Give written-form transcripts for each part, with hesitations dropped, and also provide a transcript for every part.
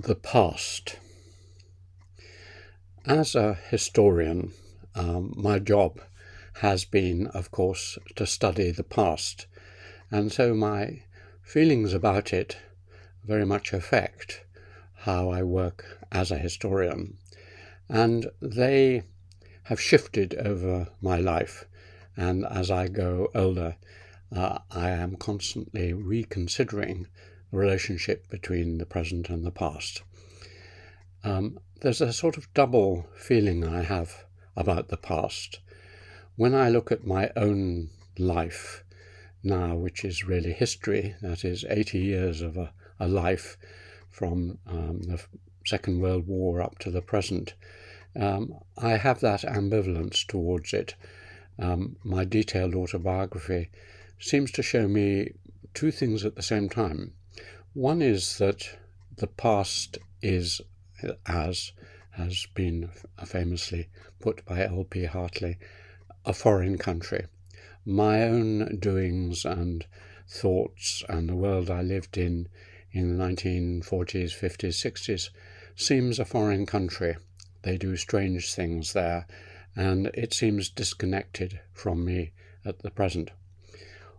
The past. As a historian, my job has been, of course, to study the past, and so my feelings about it very much affect how I work as a historian, and they have shifted over my life, and as I go older, I am constantly reconsidering the relationship between the present and the past. There's a sort of double feeling I have about the past. When I look at my own life now, which is really history, that is 80 years of a life from the Second World War up to the present, I have that ambivalence towards it. My detailed autobiography seems to show me two things at the same time. One is that the past is, as has been famously put by L.P. Hartley, a foreign country. My own doings and thoughts and the world I lived in the 1940s, 50s, 60s seems a foreign country. They do strange things there, and it seems disconnected from me at the present.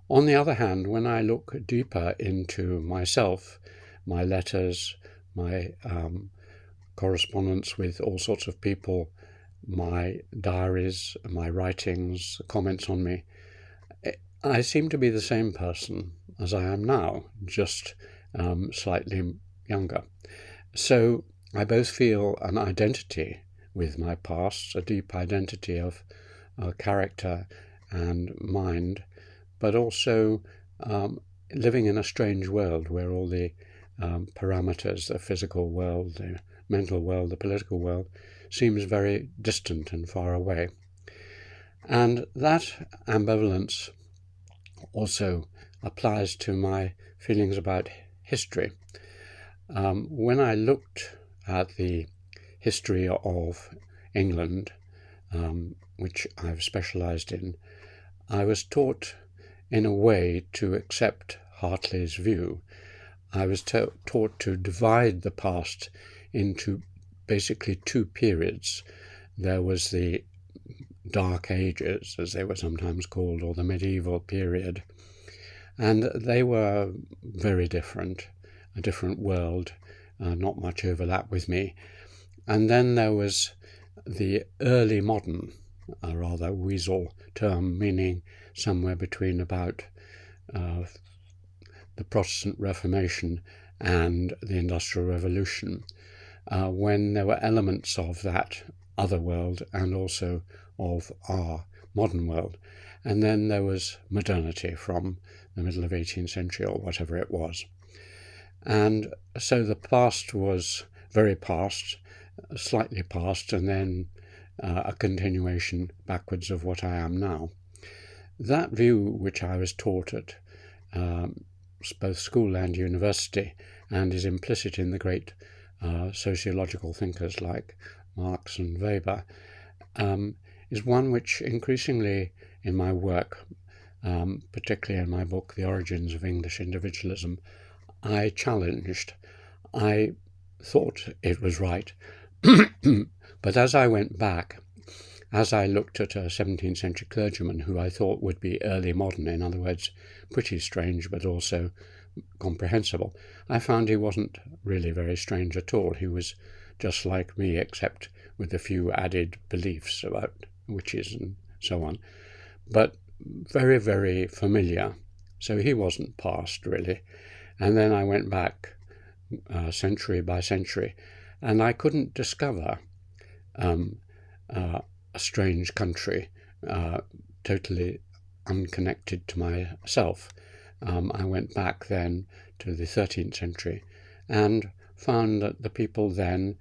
On the other hand, when I look deeper into myself, my letters, my correspondence with all sorts of people, my diaries, my writings, comments on me, I seem to be the same person as I am now, just slightly younger. So I both feel an identity with my past, a deep identity of character and mind, but also living in a strange world where all the parameters, the physical world, the mental world, the political world, seems very distant and far away. And that ambivalence also applies to my feelings about history. When I looked at the history of England, which I've specialized in, I was taught in a way to accept Hartley's view. I was taught to divide the past into basically two periods. There was the Dark Ages, as they were sometimes called, or the medieval period, and they were very different, a different world, not much overlap with me. And then there was the early modern, a rather weasel term, meaning somewhere between about the Protestant Reformation and the Industrial Revolution, when there were elements of that other world and also of our modern world. And then there was modernity from the middle of 18th century or whatever it was. And so the past was very past, slightly past, and then a continuation backwards of what I am now. That view, which I was taught at both school and university, and is implicit in the great sociological thinkers like Marx and Weber, is one which increasingly in my work, particularly in my book, The Origins of English Individualism, I challenged. I thought it was right, but as I went back, as I looked at a 17th century clergyman who I thought would be early modern, in other words, pretty strange but also comprehensible, I found he wasn't really very strange at all. He was just like me, except with a few added beliefs about witches and so on, but very, very familiar. So he wasn't past, really. And then I went back century by century, and I couldn't discover a strange country, totally unconnected to myself. I went back then to the 13th century and found that the people then,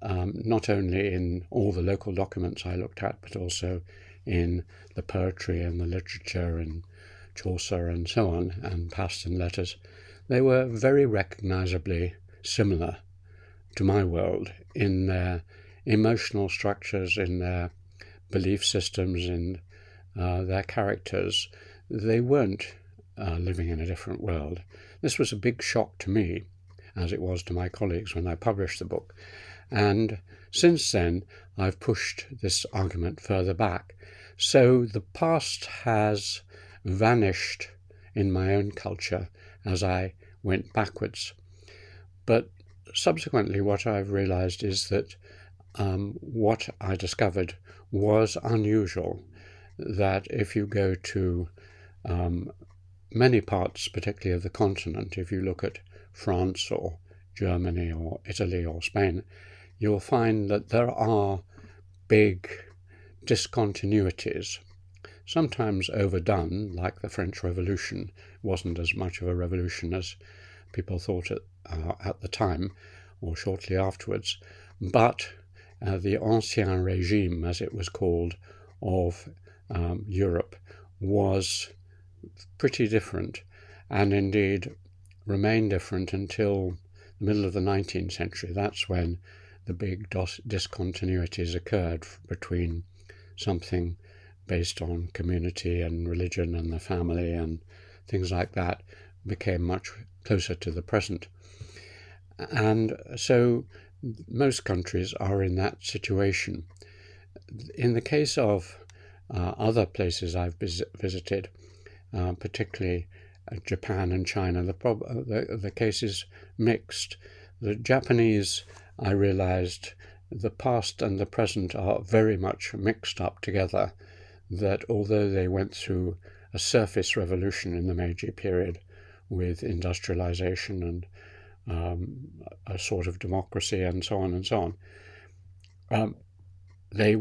not only in all the local documents I looked at, but also in the poetry and the literature and Chaucer and so on, and Paston letters, they were very recognizably similar to my world in their emotional structures, in their belief systems, in their characters. They weren't living in a different world. This was a big shock to me, as it was to my colleagues when I published the book. And since then, I've pushed this argument further back. So the past has vanished in my own culture as I went backwards. But subsequently, what I've realized is that what I discovered was unusual, that if you go to many parts, particularly of the continent, if you look at France or Germany or Italy or Spain, you'll find that there are big discontinuities, sometimes overdone, like the French Revolution wasn't as much of a revolution as people thought at the time or shortly afterwards, but the Ancien Régime, as it was called, of Europe was pretty different, and indeed remained different until the middle of the 19th century. That's when the big discontinuities occurred between something based on community and religion and the family and things like that became much closer to the present. And so most countries are in that situation. In the case of other places I've visited, particularly Japan and China, the case is mixed. The Japanese, I realized, the past and the present are very much mixed up together, that although they went through a surface revolution in the Meiji period with industrialization and a sort of democracy and so on and so on, they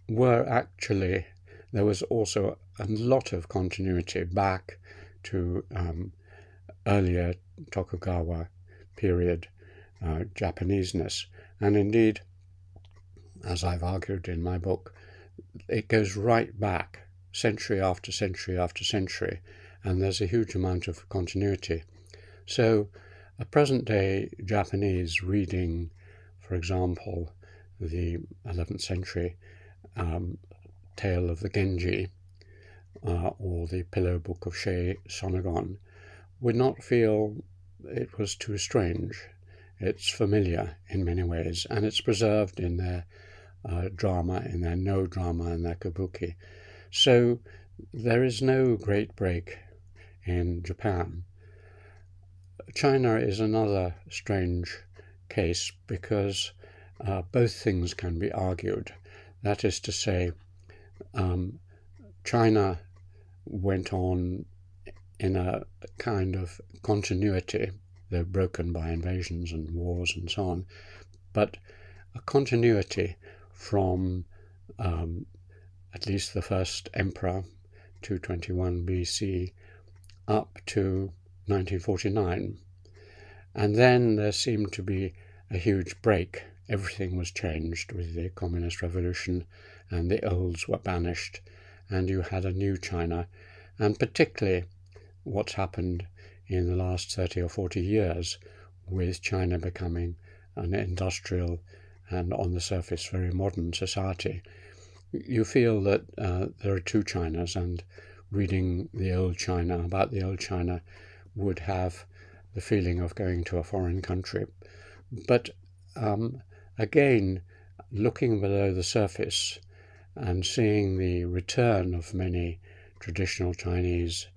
were actually, there was also a lot of continuity back to earlier Tokugawa period Japaneseness. And indeed, as I've argued in my book, it goes right back century after century after century, and there's a huge amount of continuity. So a present-day Japanese reading, for example, the 11th century Tale of the Genji or the Pillow Book of Shei Sonagon would not feel it was too strange. It's familiar in many ways, and it's preserved in their drama, in their no drama, and their kabuki. So there is no great break in Japan. China is another strange case because both things can be argued. That is to say, China went on in a kind of continuity, though broken by invasions and wars and so on, but a continuity from at least the first emperor, 221 BC, up to 1949. And then there seemed to be a huge break. Everything was changed with the Communist Revolution, and the olds were banished, and you had a new China. And particularly what's happened in the last 30 or 40 years with China becoming an industrial and on the surface very modern society. You feel that there are two Chinas, and reading the old China, about the old China, would have the feeling of going to a foreign country. But again, looking below the surface and seeing the return of many traditional Chinese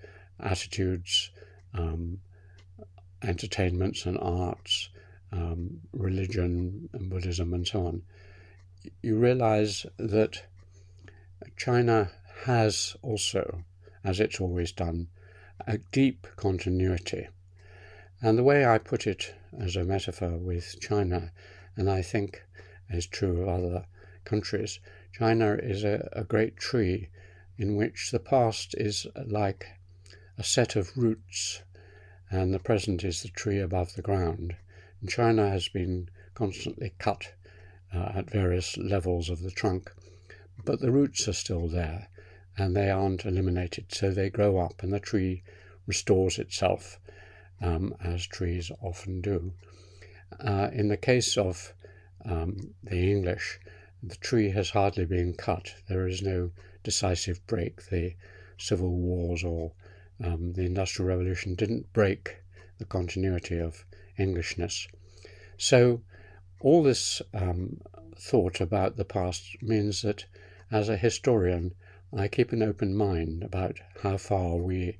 attitudes, entertainments and arts, religion and Buddhism and so on, you realize that China has also, as it's always done, a deep continuity. And the way I put it as a metaphor with China, and I think is true of other countries, China is a great tree in which the past is like a set of roots and the present is the tree above the ground. And China has been constantly cut at various levels of the trunk, but the roots are still there and they aren't eliminated, so they grow up and the tree restores itself, as trees often do. In the case of the English, the tree has hardly been cut. There is no decisive break. The civil wars or the Industrial Revolution didn't break the continuity of Englishness. So all this thought about the past means that as a historian, I keep an open mind about how far we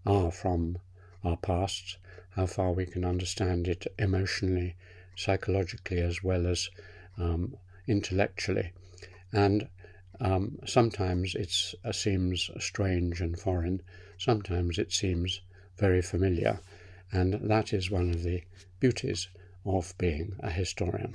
are from our past, how far we can understand it emotionally, psychologically, as well as intellectually. And sometimes it seems strange and foreign, sometimes it seems very familiar, and that is one of the beauties of being a historian.